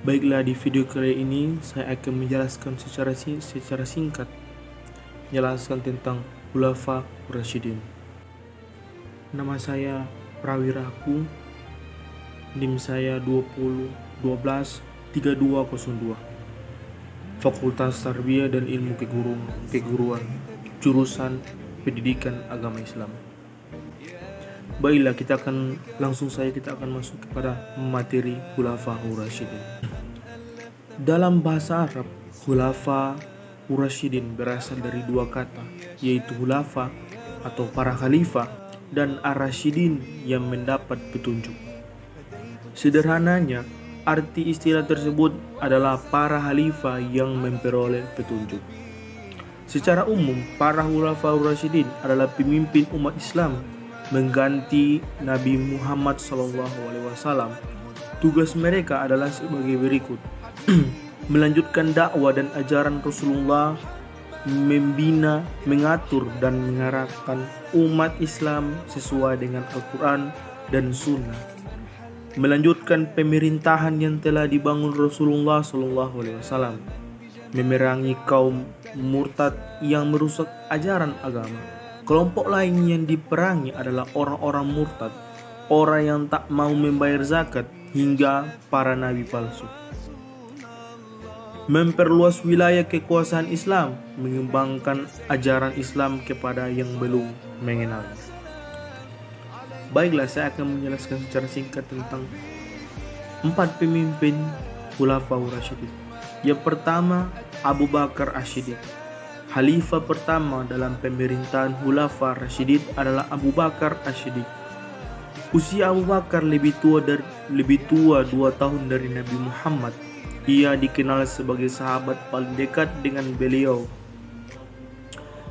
Baiklah, di video kali ini saya akan menjelaskan secara singkat menjelaskan tentang Khulafa Rasyidin. Nama saya Prawira Aku, NIM saya 2012 3202, Fakultas Tarbiyah dan Ilmu Keguruan, jurusan Pendidikan Agama Islam. Baiklah, kita akan masuk kepada materi Khulafa Rasyidin. Dalam bahasa Arab, Khulafa Rasyidin berasal dari dua kata, yaitu khulafa atau para khalifah dan ar-rasyidin yang mendapat petunjuk. Sederhananya, arti istilah tersebut adalah para khalifah yang memperoleh petunjuk. Secara umum, para khulafa Rasyidin adalah pemimpin umat Islam mengganti Nabi Muhammad SAW. Tugas mereka adalah sebagai berikut: melanjutkan dakwah dan ajaran Rasulullah, membina, mengatur, dan mengarahkan umat Islam sesuai dengan Al-Quran dan Sunnah, melanjutkan pemerintahan yang telah dibangun Rasulullah SAW, memerangi kaum murtad yang merusak ajaran agama. Kelompok lain yang diperangi adalah orang-orang murtad, orang yang tak mau membayar zakat, hingga para nabi palsu. Memperluas wilayah kekuasaan Islam, mengembangkan ajaran Islam kepada yang belum mengenal. Baiklah, saya akan menjelaskan secara singkat tentang 4 pemimpin Khulafa Rasyidin. Yang pertama, Abu Bakar As-Siddiq. Khalifah pertama dalam pemerintahan Khulafa Rasyidin adalah Abu Bakar As-Siddiq. Usia Abu Bakar lebih tua 2 tahun dari Nabi Muhammad. Ia dikenal sebagai sahabat paling dekat dengan beliau.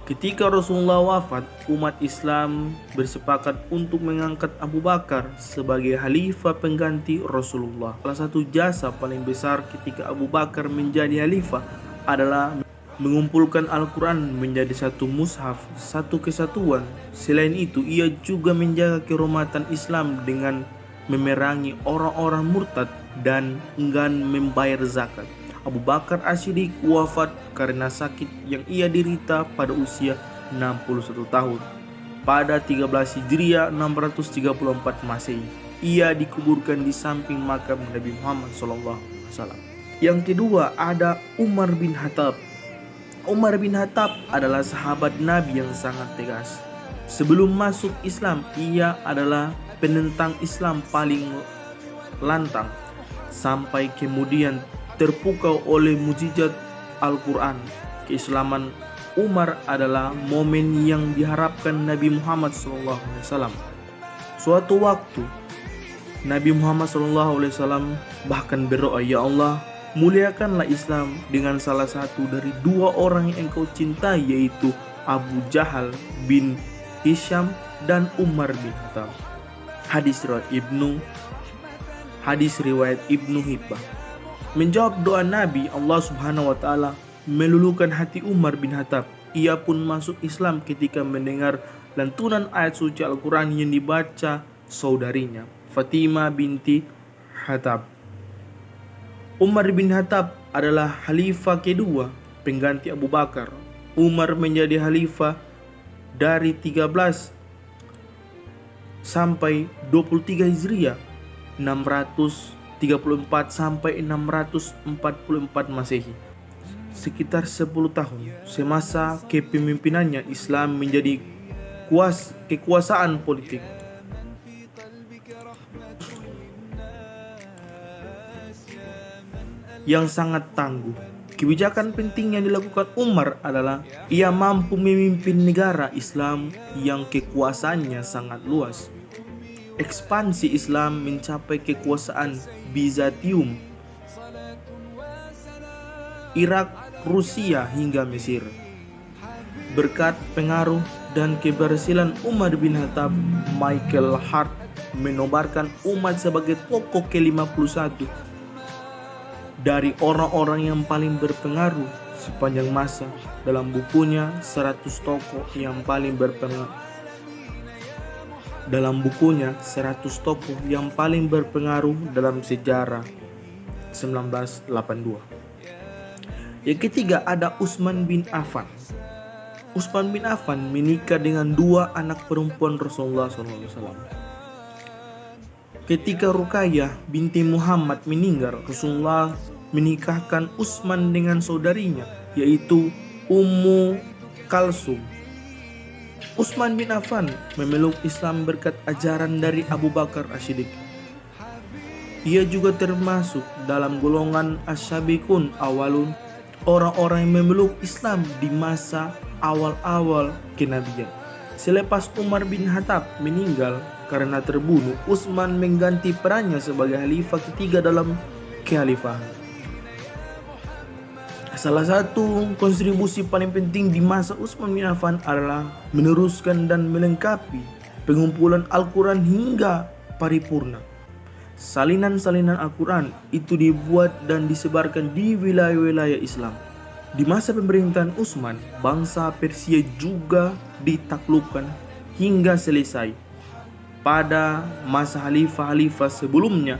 Ketika Rasulullah wafat, umat Islam bersepakat untuk mengangkat Abu Bakar sebagai khalifah pengganti Rasulullah. Salah satu jasa paling besar ketika Abu Bakar menjadi khalifah adalah mengumpulkan Al-Quran menjadi satu mushaf, satu kesatuan. Selain itu, ia juga menjaga kehormatan Islam dengan memerangi orang-orang murtad dan enggan membayar zakat. Abu Bakar As-Siddiq wafat karena sakit yang ia derita pada usia 61 tahun. Pada 13 Hijriah 634 Masehi, ia dikuburkan di samping makam Nabi Muhammad SAW. Yang kedua ada Umar bin Khattab. Umar bin Khattab adalah sahabat Nabi yang sangat tegas. Sebelum masuk Islam, ia adalah penentang Islam paling lantang, sampai kemudian terpukau oleh mukjizat Al-Quran. Keislaman Umar adalah momen yang diharapkan Nabi Muhammad SAW. Suatu waktu, Nabi Muhammad SAW bahkan berdoa, "Ya Allah, muliakanlah Islam dengan salah satu dari 2 orang yang engkau cintai, yaitu Abu Jahal bin Hisham dan Umar bin Khattab." Hadis riwayat Ibnu Hibbah. Menjawab doa Nabi, Allah Subhanahu wa taala meluluhkan hati Umar bin Khattab. Ia pun masuk Islam ketika mendengar lantunan ayat suci Al-Quran yang dibaca saudarinya, Fatimah binti Khattab. Umar bin Khattab adalah khalifah kedua pengganti Abu Bakar. Umar menjadi khalifah dari 13 sampai 23 Hijriah 634 sampai 644 Masehi. Sekitar 10 tahun. Semasa kepemimpinannya, Islam menjadi kekuasaan politik. Yang sangat tangguh. Kebijakan penting yang dilakukan Umar adalah ia mampu memimpin negara Islam yang kekuasaannya sangat luas. Ekspansi Islam mencapai kekuasaan Bizantium, Irak, Rusia hingga Mesir. Berkat pengaruh dan keberhasilan Umar bin Khattab, Michael Hart menobarkan umat sebagai tokoh ke-51 dari orang-orang yang paling berpengaruh sepanjang masa. Dalam bukunya 100 tokoh yang paling berpengaruh dalam sejarah 1982. Yang ketiga ada Utsman bin Affan. Utsman bin Affan menikah dengan 2 anak perempuan Rasulullah SAW. Ketika Ruqayyah binti Muhammad meninggal, Rasulullah menikahkan Utsman dengan saudarinya, yaitu Ummu Kalsum. Utsman bin Affan memeluk Islam berkat ajaran dari Abu Bakar As-Siddiq. Ia juga termasuk dalam golongan as-sabiqun awalun, orang-orang yang memeluk Islam di masa awal-awal kenabian. Selepas Umar bin Khattab meninggal karena terbunuh, Utsman mengganti perannya sebagai khalifah ketiga dalam kekhalifahan. Salah satu kontribusi paling penting di masa Utsman bin Affan adalah meneruskan dan melengkapi pengumpulan Al-Quran hingga paripurna. Salinan-salinan Al-Quran itu dibuat dan disebarkan di wilayah-wilayah Islam. Di masa pemerintahan Utsman, bangsa Persia juga ditaklukkan hingga selesai. Pada masa khalifah-khalifah sebelumnya,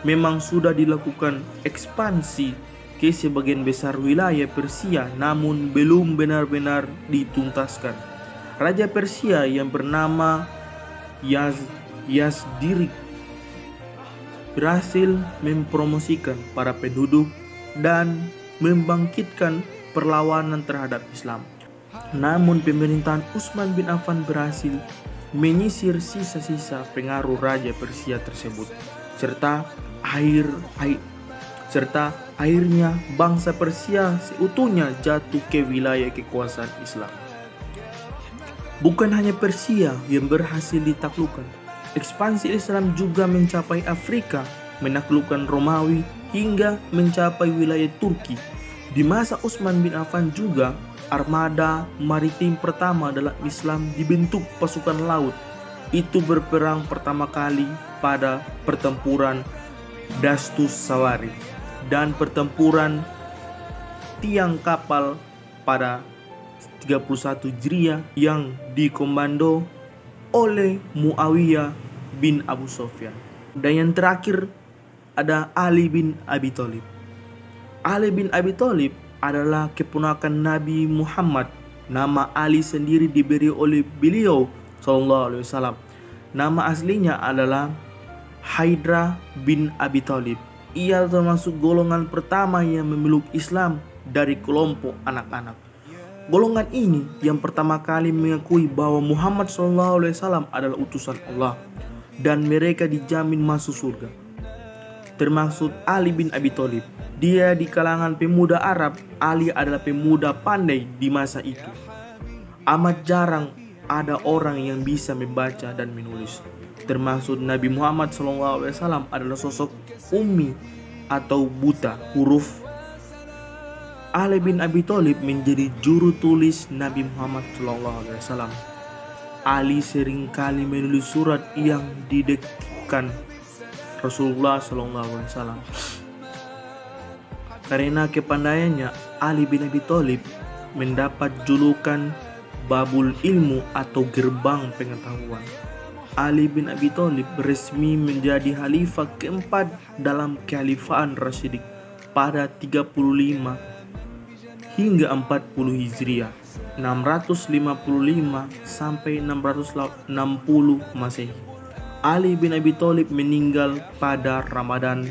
memang sudah dilakukan ekspansi ke sebagian besar wilayah Persia, namun belum benar-benar dituntaskan. Raja Persia yang bernama Yazdirik berhasil mempromosikan para penduduk dan membangkitkan perlawanan terhadap Islam. Namun pemerintahan Utsman bin Affan berhasil menyisir sisa-sisa pengaruh Raja Persia tersebut, serta akhirnya bangsa Persia seutuhnya jatuh ke wilayah kekuasaan Islam. Bukan hanya Persia yang berhasil ditaklukkan, ekspansi Islam juga mencapai Afrika, menaklukkan Romawi hingga mencapai wilayah Turki. Di masa Utsman bin Affan juga armada maritim pertama dalam Islam dibentuk pasukan laut. Itu berperang pertama kali pada pertempuran Dastus Sawari dan pertempuran tiang kapal pada 31 Hijriah yang dikomando oleh Muawiyah bin Abu Sufyan. Dan yang terakhir ada Ali bin Abi Thalib. Ali bin Abi Thalib adalah keponakan Nabi Muhammad. Nama Ali sendiri diberi oleh beliau SAW. Nama aslinya adalah Haidar bin Abi Thalib. Ia termasuk golongan pertama yang memeluk Islam dari kelompok anak-anak. Golongan ini yang pertama kali mengakui bahwa Muhammad SAW adalah utusan Allah dan mereka dijamin masuk surga. Termasuk Ali bin Abi Thalib. Dia di kalangan pemuda Arab, Ali adalah pemuda pandai di masa itu. Amat jarang ada orang yang bisa membaca dan menulis. Termasuk Nabi Muhammad SAW adalah sosok ummi atau buta huruf. Ali bin Abi Thalib menjadi juru tulis Nabi Muhammad SAW. Ali seringkali menulis surat yang didekatkan Rasulullah SAW. Karena kepandaiannya, Ali bin Abi Thalib mendapat julukan Babul Ilmu atau gerbang pengetahuan. Ali bin Abi Thalib resmi menjadi khalifah keempat dalam kekhalifahan Rasyid pada 35 hingga 40 Hijriah, 655 sampai 660 Masehi. Ali bin Abi Thalib meninggal pada Ramadan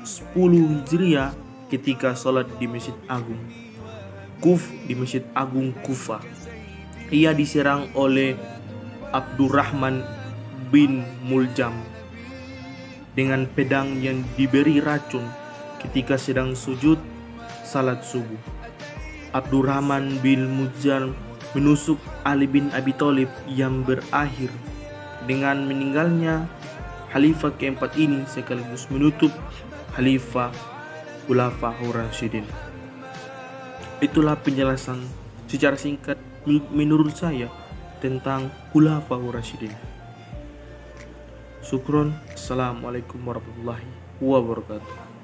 10 Hijriah ketika sholat di Masjid Agung Kufah. Ia diserang oleh Abdurrahman bin Muljam dengan pedang yang diberi racun ketika sedang sujud salat subuh. Abdurrahman bin Muljam menusuk Ali bin Abi Thalib yang berakhir dengan meninggalnya khalifah keempat ini sekaligus menutup khalifah Khulafaur Rasyidin. Itulah penjelasan secara singkat menurut saya tentang Khulafaur Rasyidin. Syukron. Assalamualaikum warahmatullahi wabarakatuh.